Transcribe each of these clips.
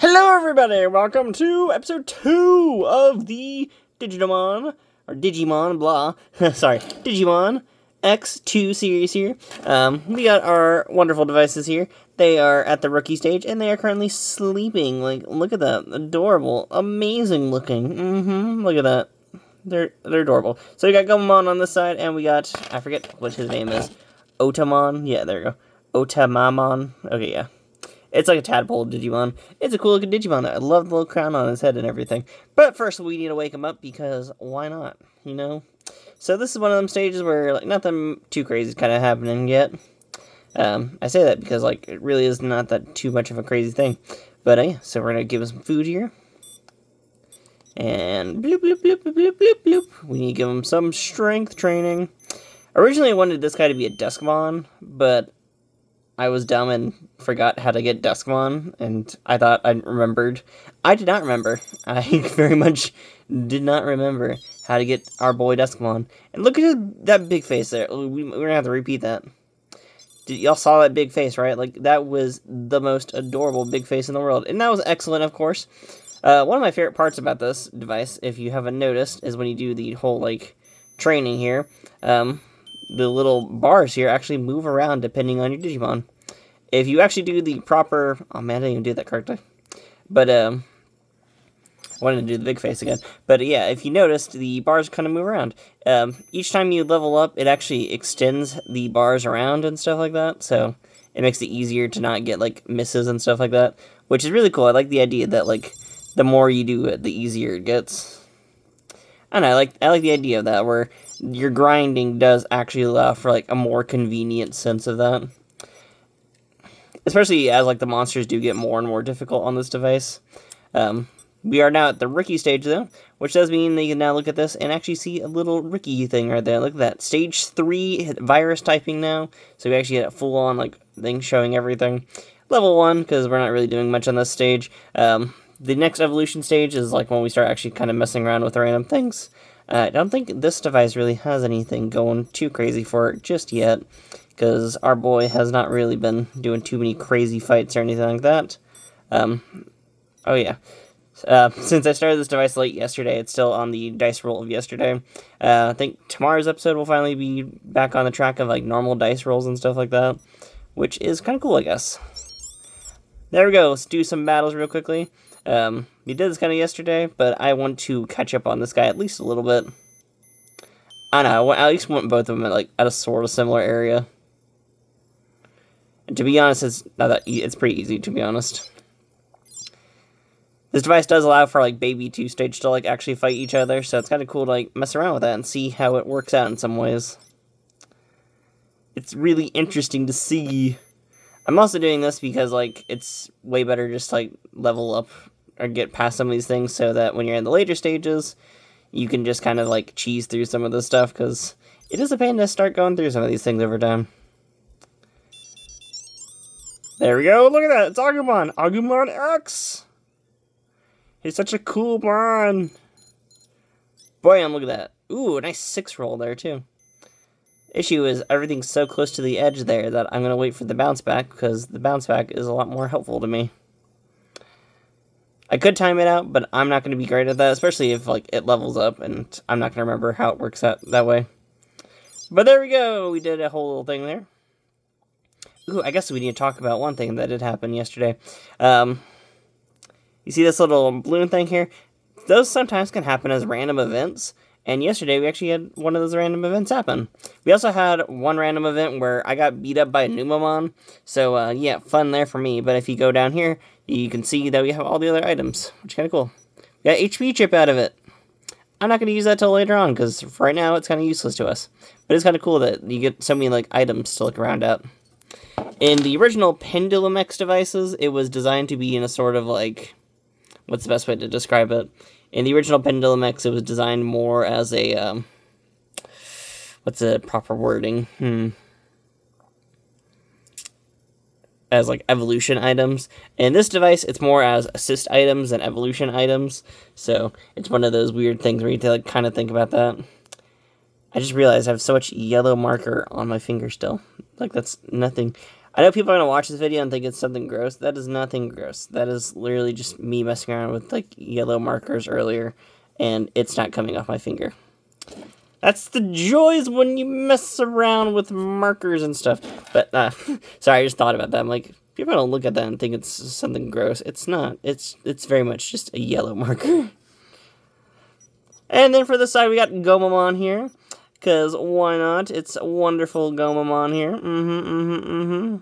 Hello everybody, welcome to episode 2 of the Digimon X2 series here. We got our wonderful devices here. They are at the rookie stage, and they are currently sleeping. Like, look at that. Adorable. Amazing looking. Look at that. They're adorable. So we got Gomamon on this side, and we got, I forget what his name is. Otamon? Yeah, there we go. Otamamon. Okay, yeah. It's like a tadpole Digimon. It's a cool looking Digimon though. I love the little crown on his head and everything. But first we need to wake him up because why not, you know? So this is one of them stages where like nothing too crazy is kind of happening yet. I say that because like it really is not that too much of a crazy thing. But yeah, so we're going to give him some food here. And bloop, bloop, bloop, bloop, bloop, bloop, bloop. We need to give him some strength training. Originally I wanted this guy to be a Duskmon, but I was dumb and forgot how to get Duskmon, and I thought I remembered. I did not remember. I very much did not remember how to get our boy Duskmon. And look at that big face there. We're going to have to repeat that. Y'all saw that big face, right? Like, that was the most adorable big face in the world. And that was excellent, of course. One of my favorite parts about this device, if you haven't noticed, is when you do the whole, like, training here. The little bars here actually move around depending on your Digimon. If you actually do the proper... Oh man, I didn't even do that correctly. But, I wanted to do the big face again. But yeah, if you noticed, the bars kind of move around. Each time you level up, it actually extends the bars around and stuff like that. So it makes it easier to not get, like, misses and stuff like that. Which is really cool. I like the idea that, like, the more you do it, the easier it gets. I don't know, I like the idea of that, where your grinding does actually allow for, like, a more convenient sense of that. Especially as, like, the monsters do get more and more difficult on this device. We are now at the Ricky stage, though, which does mean that you can now look at this and actually see a little Ricky thing right there. Look at that. Stage 3 virus typing now. So we actually get a full-on, like, thing showing everything. Level 1, because we're not really doing much on this stage. The next evolution stage is like when we start actually kind of messing around with random things. I don't think this device really has anything going too crazy for it just yet, because our boy has not really been doing too many crazy fights or anything like that. Oh yeah. Since I started this device late yesterday, it's still on the dice roll of yesterday. I think tomorrow's episode will finally be back on the track of like normal dice rolls and stuff like that, which is kind of cool, I guess. There we go. Let's do some battles real quickly. We did this kind of yesterday, but I want to catch up on this guy at least a little bit. I don't know, I at least want both of them at a sort of similar area. And to be honest, it's not that it's pretty easy, to be honest. This device does allow for, like, baby 2 stage to, like, actually fight each other, so it's kind of cool to, like, mess around with that and see how it works out in some ways. It's really interesting to see. I'm also doing this because, like, it's way better just to, like, level up or get past some of these things so that when you're in the later stages, you can just kind of, like, cheese through some of this stuff, because it is a pain to start going through some of these things over time. There we go, look at that, it's Agumon! Agumon X! He's such a cool mon! Boy, look at that. Ooh, a nice 6 roll there, too. Issue is, everything's so close to the edge there that I'm going to wait for the bounce back, because the bounce back is a lot more helpful to me. I could time it out, but I'm not going to be great at that, especially if, like, it levels up, and I'm not going to remember how it works out that way. But there we go! We did a whole little thing there. Ooh, I guess we need to talk about one thing that did happen yesterday. You see this little balloon thing here? Those sometimes can happen as random events, and yesterday we actually had one of those random events happen. We also had one random event where I got beat up by a Numamon, so yeah, fun there for me. But if you go down here, you can see that we have all the other items, which is kind of cool. We got HP chip out of it. I'm not going to use that till later on, because right now it's kind of useless to us. But it's kind of cool that you get so many like items to look around at. In the original Pendulum X devices, it was designed to be in a sort of like... What's the best way to describe it? In the original Pendulum X, it was designed more as a, what's the proper wording? As, like, evolution items. In this device, it's more as assist items and evolution items. So, it's one of those weird things where you have to, like, kind of think about that. I just realized I have so much yellow marker on my finger still. Like, that's nothing. I know people are gonna watch this video and think it's something gross. That is nothing gross. That is literally just me messing around with like yellow markers earlier, and it's not coming off my finger. That's the joys when you mess around with markers and stuff. But sorry, I just thought about that. I'm like, people don't look at that and think it's something gross. It's not. It's very much just a yellow marker. And then for the side, we got Gomamon here. Because why not? It's a wonderful Gomamon here.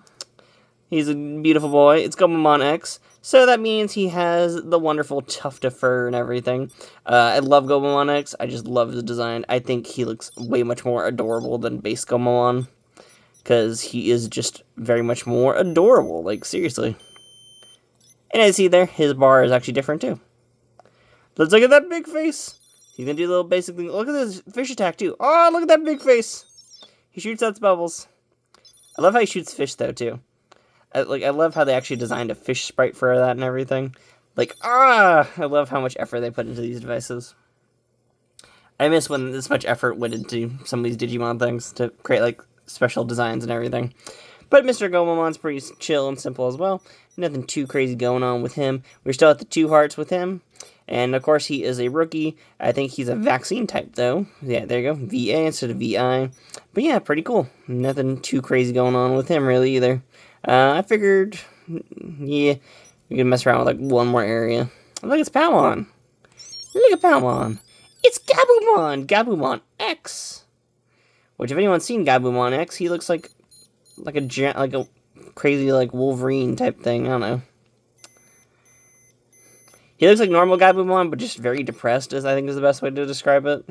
He's a beautiful boy. It's Gomamon X. So that means he has the wonderful tuft of fur and everything. I love Gomamon X. I just love the design. I think he looks way much more adorable than base Gomamon. Because he is just very much more adorable. Like, seriously. And as you see there, his bar is actually different too. Let's look at that big face. He's gonna do a little basic thing. Look at this fish attack too. Oh, look at that big face. He shoots out bubbles. I love how he shoots fish though too. I love how they actually designed a fish sprite for that and everything. Like, I love how much effort they put into these devices. I miss when this much effort went into some of these Digimon things to create like special designs and everything. But Mr. Gomamon's pretty chill and simple as well. Nothing too crazy going on with him. We're still at the 2 hearts with him. And, of course, he is a rookie. I think he's a vaccine type, though. Yeah, there you go. VA instead of VI. But, yeah, pretty cool. Nothing too crazy going on with him, really, either. I figured, yeah, we could mess around with, like, one more area. Look, it's Palmon. Look at Palmon. It's Gabumon. Gabumon X. Which, if anyone's seen Gabumon X, he looks like a crazy, like, Wolverine type thing. I don't know. He looks like normal Gabumon, but just very depressed, I think is the best way to describe it.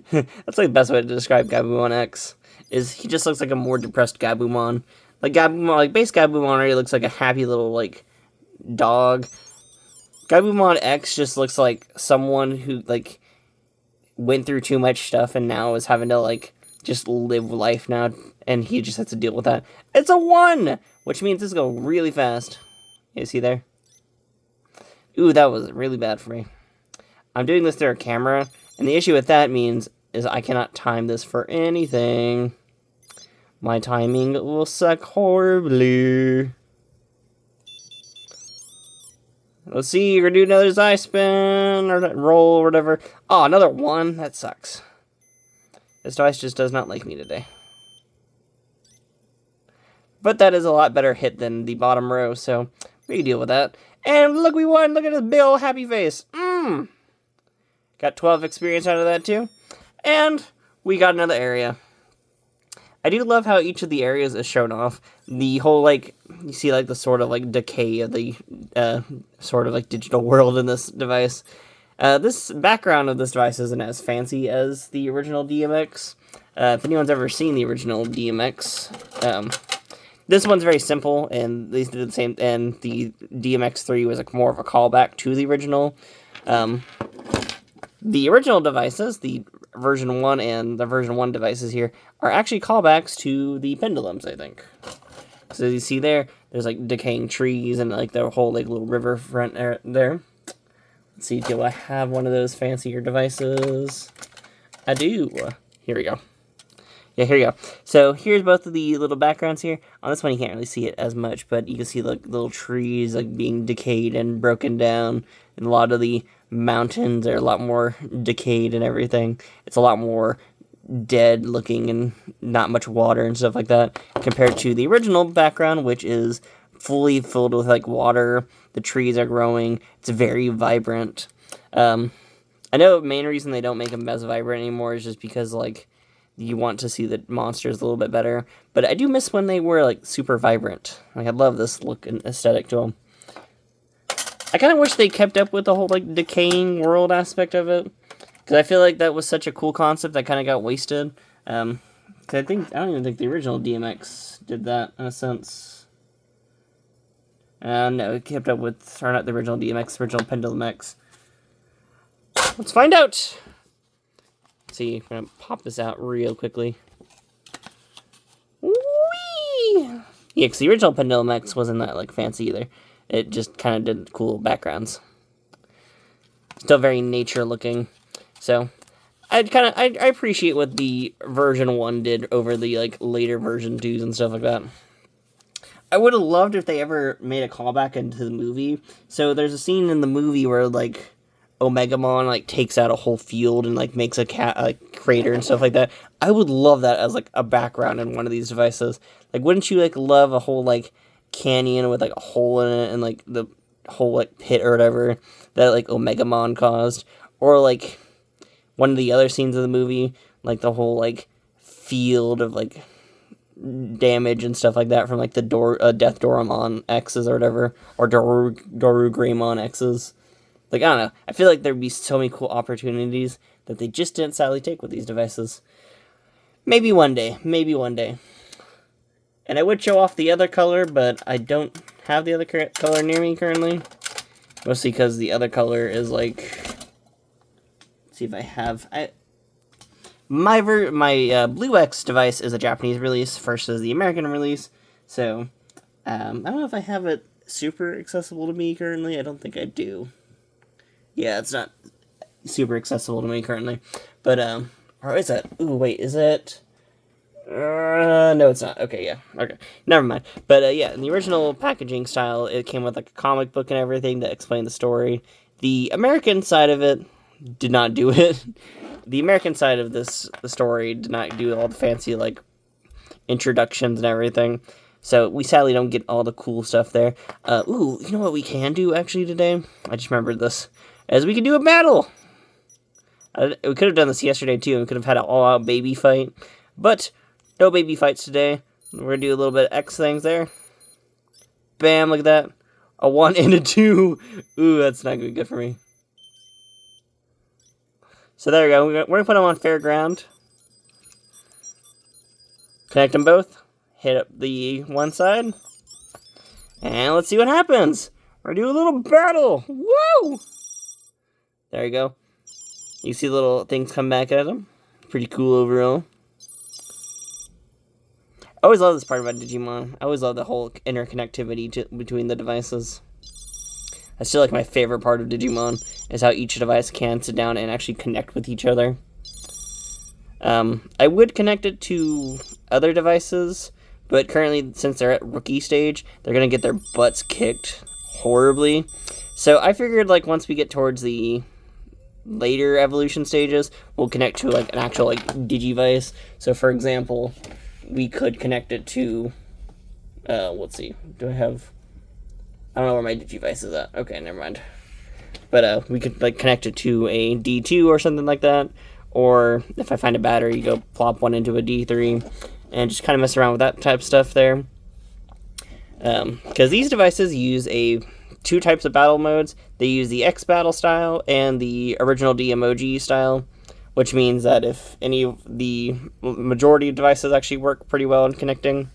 That's like the best way to describe Gabumon X, is he just looks like a more depressed Gabumon. Like Gabumon, like base Gabumon already looks like a happy little, like, dog. Gabumon X just looks like someone who, like, went through too much stuff and now is having to, like, just live life now, and he just has to deal with that. It's a 1! Which means this will go really fast. You see there? Ooh, that was really bad for me. I'm doing this through a camera, and the issue with that means is I cannot time this for anything. My timing will suck horribly. Let's see, we're gonna do another Zai spin, or roll, or whatever. Oh, another 1? That sucks. This device just does not like me today. But that is a lot better hit than the bottom row, so we can deal with that. And look, we won! Look at his big old happy face. Got 12 experience out of that, too. And we got another area. I do love how each of the areas is shown off. The whole, like, you see, like, the sort of, like, decay of the, sort of, like, digital world in this device. This background of this device isn't as fancy as the original DMX. If anyone's ever seen the original DMX, this one's very simple, and these did the same, and the DMX3 was like more of a callback to the original. The original devices, the version 1 and the version 1 devices here, are actually callbacks to the pendulums, I think. So you see there's like decaying trees and like the whole like little riverfront there. Let's see, do I have one of those fancier devices? I do. Here we go. Yeah, here you go. So here's both of the little backgrounds here. On this one, you can't really see it as much, but you can see like little trees like being decayed and broken down. And a lot of the mountains are a lot more decayed and everything. It's a lot more dead looking and not much water and stuff like that compared to the original background, which is fully filled with like water. The trees are growing. It's very vibrant. I know the main reason they don't make them as vibrant anymore is just because like you want to see the monsters a little bit better. But I do miss when they were, like, super vibrant. Like, I love this look and aesthetic to them. I kind of wish they kept up with the whole, like, decaying world aspect of it. Because I feel like that was such a cool concept that kind of got wasted. Because I don't even think the original DMX did that, in a sense. No, it kept up with, or not the original DMX, the original Pendulum X. Let's find out! See, I'm gonna pop this out real quickly. Whee! Yeah, because the original Pendulum X wasn't that like fancy either. It just kind of did cool backgrounds. Still very nature looking. So I appreciate what the version 1 did over the like later version 2s and stuff like that. I would have loved if they ever made a callback into the movie. So there's a scene in the movie where, like, Omegamon, like, takes out a whole field and, like, makes a crater and stuff like that. I would love that as, like, a background in one of these devices. Like, wouldn't you, like, love a whole, like, canyon with, like, a hole in it and, like, the whole, like, pit or whatever that, like, Omegamon caused? Or, like, one of the other scenes of the movie, like, the whole, like, field of, like, damage and stuff like that from, like, the Death Doramon X's or whatever, or Doru Greymon X's. Like, I don't know. I feel like there'd be so many cool opportunities that they just didn't sadly take with these devices. Maybe one day. Maybe one day. And I would show off the other color, but I don't have the other color near me currently. Mostly because the other color is, like... Let's see if I have... My BlueX device is a Japanese release versus the American release, so I don't know if I have it super accessible to me currently. I don't think I do. Yeah, it's not super accessible to me currently, but or is it? Ooh, wait, is it? No, it's not. Okay, yeah, okay, never mind. But yeah, in the original packaging style, it came with like a comic book and everything that explained the story. The American side of it did not do it. The American side of the story did not do all the fancy, like, introductions and everything. So we sadly don't get all the cool stuff there. Ooh, you know what we can do, actually, today? I just remembered this. As we can do a battle! We could have done this yesterday, too, and we could have had an all-out baby fight. But, no baby fights today. We're going to do a little bit of X things there. Bam, look at that. A 1 and a 2. Ooh, that's not going to be good for me. So there we go. We're going to put them on fair ground. Connect them both. Hit up the one side. And let's see what happens. We're going to do a little battle. Woo! There you go. You see little things come back at them. Pretty cool overall. I always love this part about Digimon. I always love the whole interconnectivity between the devices. That's still like my favorite part of Digimon, is how each device can sit down and actually connect with each other. I would connect it to other devices, but currently, since they're at rookie stage, they're going to get their butts kicked horribly. So I figured, like, once we get towards the later evolution stages, we'll connect to, like, an actual, like, Digivice. So, for example, we could connect it to, let's see, do I have... I don't know where my Digivice is at. Okay, never mind. But we could, like, connect it to a D2 or something like that. Or if I find a battery, go plop one into a D3 and just kind of mess around with that type of stuff there. Because these devices use two types of battle modes. They use the X battle style and the original D emoji style, which means that if any of the majority of devices actually work pretty well in connecting,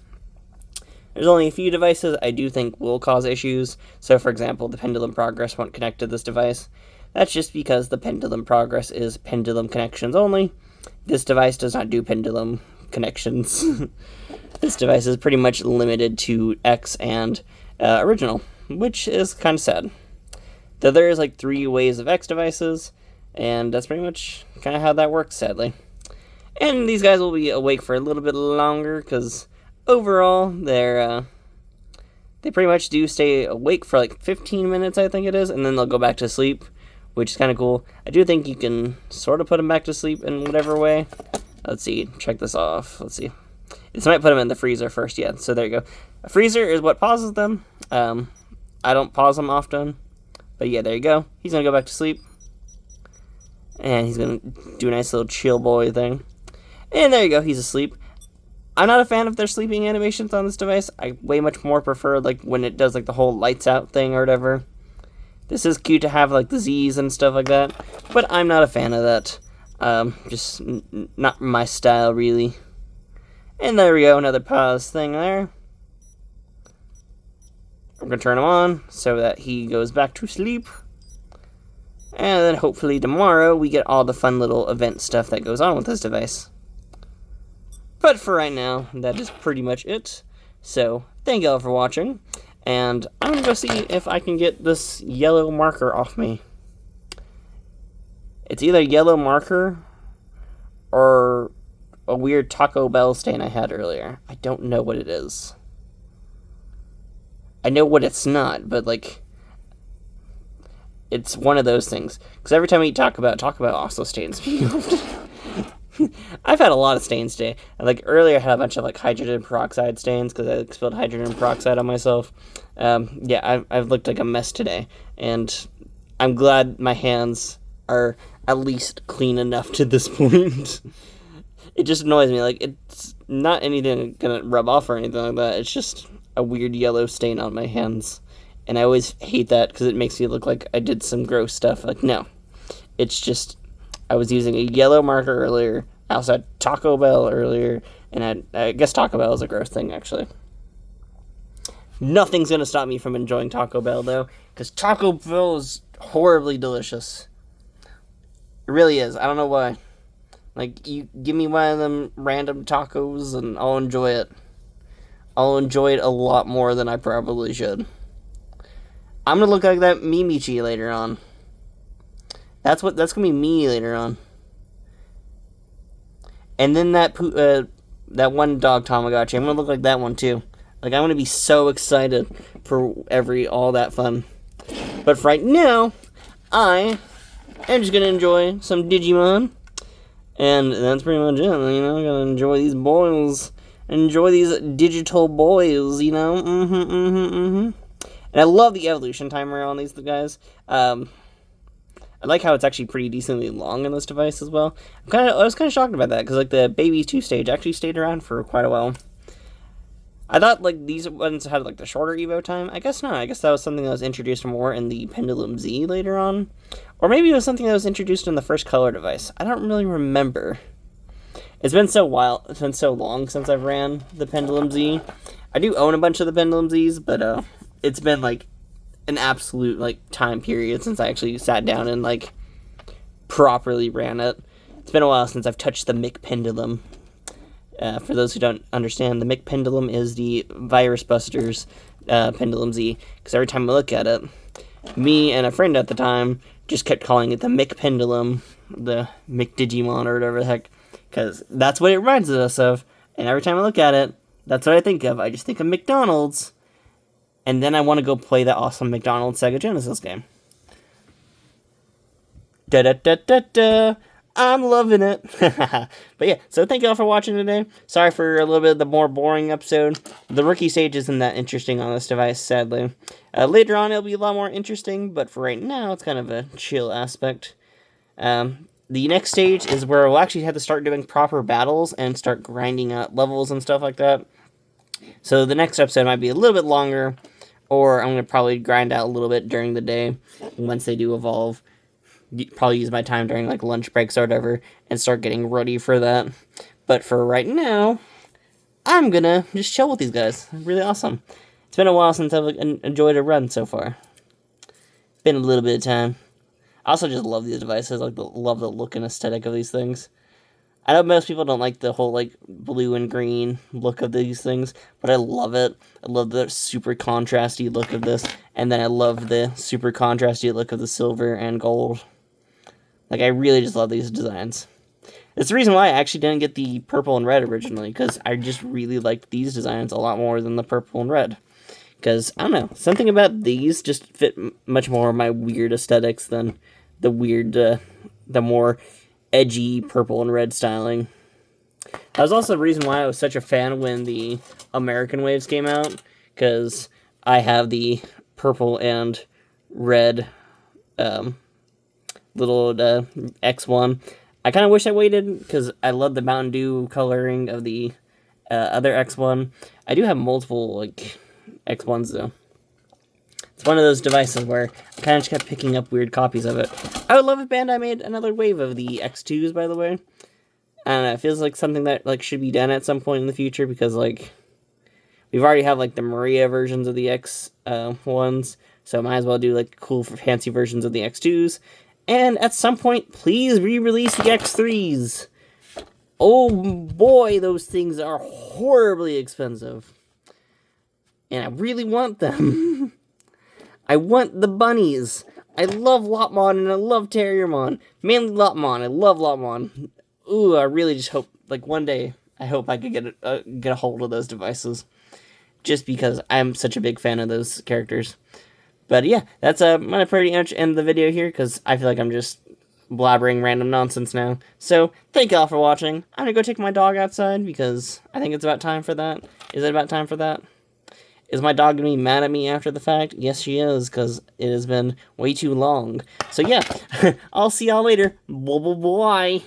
there's only a few devices I do think will cause issues. So, for example, the Pendulum Progress won't connect to this device. That's just because the Pendulum Progress is pendulum connections only. This device does not do pendulum connections. This device is pretty much limited to X and original, which is kind of sad. Though there is like 3 ways of X devices, and that's pretty much kind of how that works, sadly. And these guys will be awake for a little bit longer, because overall, they pretty much do stay awake for like 15 minutes, I think it is, and then they'll go back to sleep, which is kind of cool. I do think you can sort of put them back to sleep in whatever way. Let's see, check this off. Let's see. This might put them in the freezer first, yeah, so there you go. A freezer is what pauses them. I don't pause them often, but yeah, there you go. He's going to go back to sleep, and he's going to do a nice little chill boy thing. And there you go, he's asleep. I'm not a fan of their sleeping animations on this device. I way much more prefer, like, when it does, like, the whole lights out thing or whatever. This is cute to have, like, the Z's and stuff like that, but I'm not a fan of that. Just not my style, really. And there we go, another pause thing there. I'm going to turn him on so that he goes back to sleep. And then hopefully tomorrow we get all the fun little event stuff that goes on with this device. But for right now, that is pretty much it. So, thank y'all for watching. And I'm going to go see if I can get this yellow marker off me. It's either yellow marker or a weird Taco Bell stain I had earlier. I don't know what it is. I know what it's not, but, like, it's one of those things. Because every time we talk about also stains me. I've had a lot of stains today. Like, earlier I had a bunch of, like, hydrogen peroxide stains because I spilled hydrogen peroxide on myself. Yeah, I've looked like a mess today. And I'm glad my hands are at least clean enough to this point. It just annoys me. Like, it's not anything gonna rub off or anything like that. It's just a weird yellow stain on my hands. And I always hate that because it makes me look like I did some gross stuff. Like, no. It's just, I was using a yellow marker earlier. I also had Taco Bell earlier. And I guess Taco Bell is a gross thing, actually. Nothing's gonna stop me from enjoying Taco Bell, though. Because Taco Bell is horribly delicious. It really is. I don't know why. Like, you give me one of them random tacos and I'll enjoy it. I'll enjoy it a lot more than I probably should. I'm gonna look like that Mimichi later on. That's gonna be me later on. And then that one dog Tamagotchi, I'm gonna look like that one too. Like, I'm gonna be so excited for all that fun. But for right now, I am just gonna enjoy some Digimon. And that's pretty much it, you know. I'm gonna enjoy these boys. Enjoy these digital boys, you know. And I love the evolution timer on these guys. I like how it's actually pretty decently long in this device as well. I was kind of shocked about that, because, like, the Baby 2 stage actually stayed around for quite a while. I thought, like, these ones had, like, the shorter Evo time. I guess not. I guess that was something that was introduced more in the Pendulum Z later on. Or maybe it was something that was introduced in the first color device. I don't really remember. It's been so long since I've ran the Pendulum Z. I do own a bunch of the Pendulum Zs, but it's been, like, an absolute, like, time period since I actually sat down and, like, properly ran it. It's been a while since I've touched the Mic Pendulum. For those who don't understand, the Mic Pendulum is the Virus Busters Pendulum Z, because every time I look at it, me and a friend at the time just kept calling it the Mic Pendulum, the Mic Digimon, or whatever the heck, because that's what it reminds us of, and every time I look at it, that's what I think of. I just think of McDonald's, and then I want to go play that awesome McDonald's Sega Genesis game. Da-da-da-da-da! I'm loving it. But yeah, so thank you all for watching today. Sorry for a little bit of the more boring episode. The rookie stage isn't that interesting on this device, sadly. Later on, it'll be a lot more interesting, but for right now, it's kind of a chill aspect. The next stage is where we'll actually have to start doing proper battles and start grinding out levels and stuff like that. So the next episode might be a little bit longer, or I'm going to probably grind out a little bit during the day once they do evolve. Probably use my time during, like, lunch breaks or whatever and start getting ready for that. But for right now, I'm gonna just chill with these guys. Really awesome. It's been a while since I've enjoyed a run so far. Been a little bit of time. I also just love these devices. Love the look and aesthetic of these things. I know most people don't like the whole, like, blue and green look of these things, but I love it. I love the super contrasty look of this, and then I love the super contrasty look of the silver and gold. Like, I really just love these designs. It's the reason why I actually didn't get the purple and red originally, because I just really liked these designs a lot more than the purple and red. Because, I don't know, something about these just fit much more of my weird aesthetics than the weird, the more edgy purple and red styling. That was also the reason why I was such a fan when the American Waves came out, because I have the purple and red, little X1. I kind of wish I waited, because I love the Mountain Dew coloring of the other X1. I do have multiple, like, X1s, though. It's one of those devices where I kind of just kept picking up weird copies of it. I would love if Bandai made another wave of the X2s, by the way. I don't know, it feels like something that, like, should be done at some point in the future, because, like, we've already have, like, the Maria versions of the X ones, so might as well do, like, cool, fancy versions of the X2s. And at some point, please re-release the X3s. Oh boy, those things are horribly expensive. And I really want them. I want the bunnies. I love Lopmon and I love Terriermon. Mainly Lopmon. I love Lopmon. Ooh, I really just hope, like, one day, I hope I could get a hold of those devices. just because I'm such a big fan of those characters. But yeah, that's I'm gonna pretty much end the video here because I feel like I'm just blabbering random nonsense now. So thank y'all for watching. I'm gonna go take my dog outside because I think it's about time for that. Is it about time for that? Is my dog gonna be mad at me after the fact? Yes, she is, because it has been way too long. So yeah, I'll see y'all later. Bye.